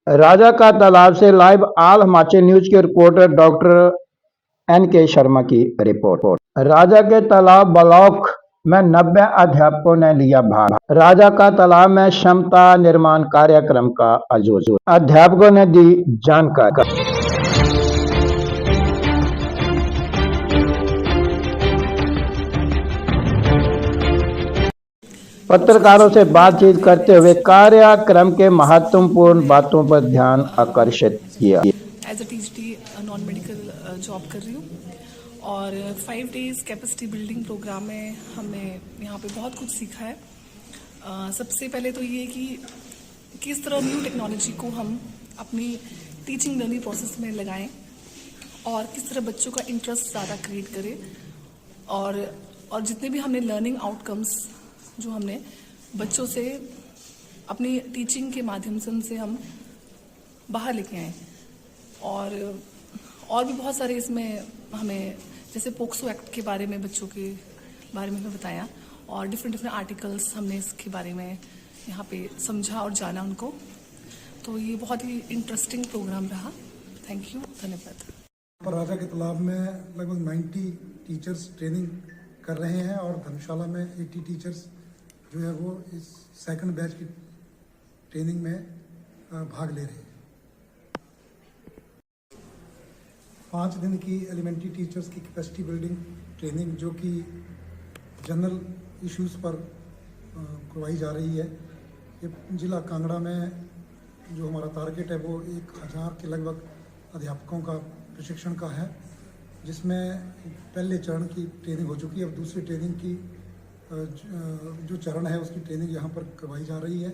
राजा का तालाब से लाइव आल हिमाचल न्यूज के रिपोर्टर डॉक्टर NK शर्मा की रिपोर्ट। राजा के तालाब ब्लॉक में 90 अध्यापकों ने लिया भाग। राजा का तालाब में क्षमता निर्माण कार्यक्रम का आयोजन, अध्यापकों ने दी जानकारी। पत्रकारों से बातचीत करते हुए कार्यक्रम के महत्वपूर्ण बातों पर ध्यान आकर्षित किया। As a TGT non medical job कर रही हूँ और 5 डेज कैपेसिटी बिल्डिंग प्रोग्राम में हमने यहाँ पे बहुत कुछ सीखा है। सबसे पहले तो ये कि किस तरह न्यू टेक्नोलॉजी को हम अपनी टीचिंग लर्निंग प्रोसेस में लगाएं और किस तरह बच्चों का इंटरेस्ट ज़्यादा क्रिएट करें और जितने भी हमने लर्निंग आउटकम्स जो हमने बच्चों से अपनी टीचिंग के माध्यम से उनसे हम बाहर लेके आए और भी बहुत सारे इसमें हमें जैसे पोक्सो एक्ट के बारे में बच्चों के बारे में हमें बताया और डिफरेंट आर्टिकल्स हमने इसके बारे में यहाँ पे समझा और जाना उनको। तो ये बहुत ही इंटरेस्टिंग प्रोग्राम रहा। थैंक यू, धन्यवाद। पर राजा के तालाब में लगभग 90 टीचर्स ट्रेनिंग कर रहे हैं और धर्मशाला में 80 टीचर्स जो है वो इस सेकंड बैच की ट्रेनिंग में भाग ले रहे हैं। 5 दिन की एलिमेंट्री टीचर्स की कैपेसिटी बिल्डिंग ट्रेनिंग जो कि जनरल इश्यूज़ पर करवाई जा रही है। ये जिला कांगड़ा में जो हमारा टारगेट है वो 1000 के लगभग अध्यापकों का प्रशिक्षण का है, जिसमें पहले चरण की ट्रेनिंग हो चुकी है। अब दूसरी ट्रेनिंग की जो चरण है उसकी ट्रेनिंग यहाँ पर करवाई जा रही है।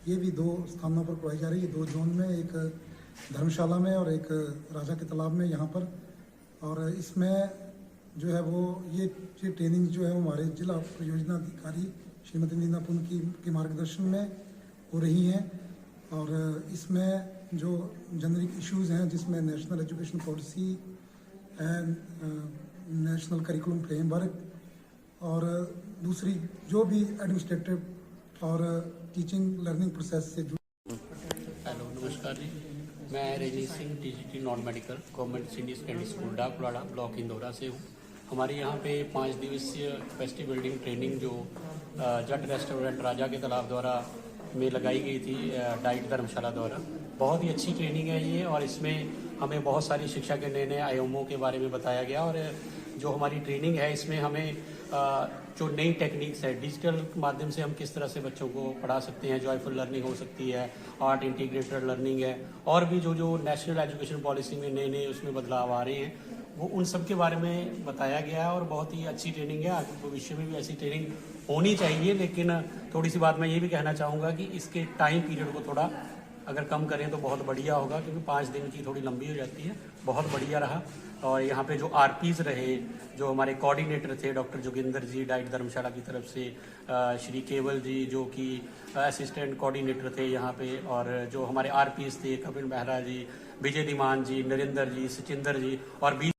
ये भी 2 स्थानों पर करवाई जा रही है, 2 जोन में, एक धर्मशाला में और एक राजा के तालाब में यहाँ पर। और इसमें जो है वो ये ट्रेनिंग जो है वो हमारे जिला परियोजना अधिकारी श्रीमती नीना पुन के मार्गदर्शन में हो रही हैं। और इसमें जो जेनरिक इश्यूज़ हैं जिसमें national education policy and national curriculum framework और दूसरी जो भी एडमिनिस्ट्रेटिव और टीचिंग लर्निंग प्रोसेस से हेलो, नमस्कार जी। मैं Rajneesh Singh, TGT non medical government senior secondary school Dakulada block Indora से हूँ। हमारे यहाँ पे 5 दिवसीय कैपेसिटी बिल्डिंग ट्रेनिंग जो जट रेस्टोरेंट राजा के तालाब द्वारा में लगाई गई थी, डाइट धर्मशाला द्वारा। बहुत ही अच्छी ट्रेनिंग है ये और इसमें हमें बहुत सारी शिक्षा के नए आयामों के बारे में बताया गया। और जो हमारी ट्रेनिंग है इसमें हमें जो नई टेक्निक्स है, डिजिटल माध्यम से हम किस तरह से बच्चों को पढ़ा सकते हैं, जॉयफुल लर्निंग हो सकती है, आर्ट इंटीग्रेटेड लर्निंग है और भी जो नेशनल एजुकेशन पॉलिसी में नए उसमें बदलाव आ रहे हैं, वो उन सब के बारे में बताया गया है। और बहुत ही अच्छी ट्रेनिंग है। आगे भविष्य में भी ऐसी ट्रेनिंग होनी चाहिए। लेकिन थोड़ी सी बात मैं ये भी कहना चाहूँगा कि इसके टाइम पीरियड को थोड़ा अगर कम करें तो बहुत बढ़िया होगा, क्योंकि 5 दिन की थोड़ी लंबी हो जाती है। बहुत बढ़िया रहा। और यहाँ पे जो RPs रहे, जो हमारे कोऑर्डिनेटर थे डॉक्टर जोगिंदर जी डाइट धर्मशाला की तरफ से, श्री केवल जी जो कि असिस्टेंट कोऑर्डिनेटर थे यहाँ पे, और जो हमारे RPs थे कपिल मेहरा जी, विजय दीमान जी, नरेंद्र जी, सचिंदर जी और